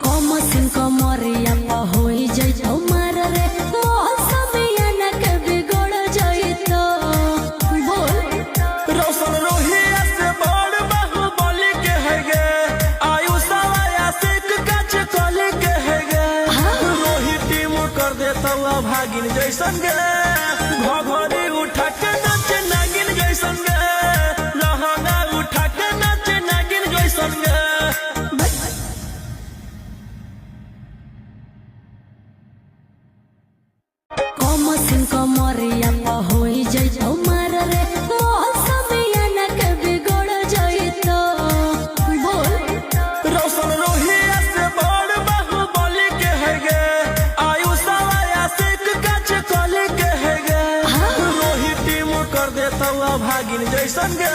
कमसिन कमरिया होई जइतो मार रे मौसमिया न के बिगड़ जइतो बोल रोशन रोहिया से बड़ बाहुबली के है गे आयु सवाया सिक कच कली के है गे रोही टीम कर देता भागिन जैसन गे घघरी उठा के नच नागिन जैसन गे लहंगा उठा के नच नागिन जैसन गे कमसिन कमरिया होई जइतो मार रे मौसमिया न के बिगड़ जइतो बोल रोशन रोहिया से बड़ बाहुबली के है गे आयु सवाया सिक कच कली के है गे रोही टीम कर देता भागिन जैसन गे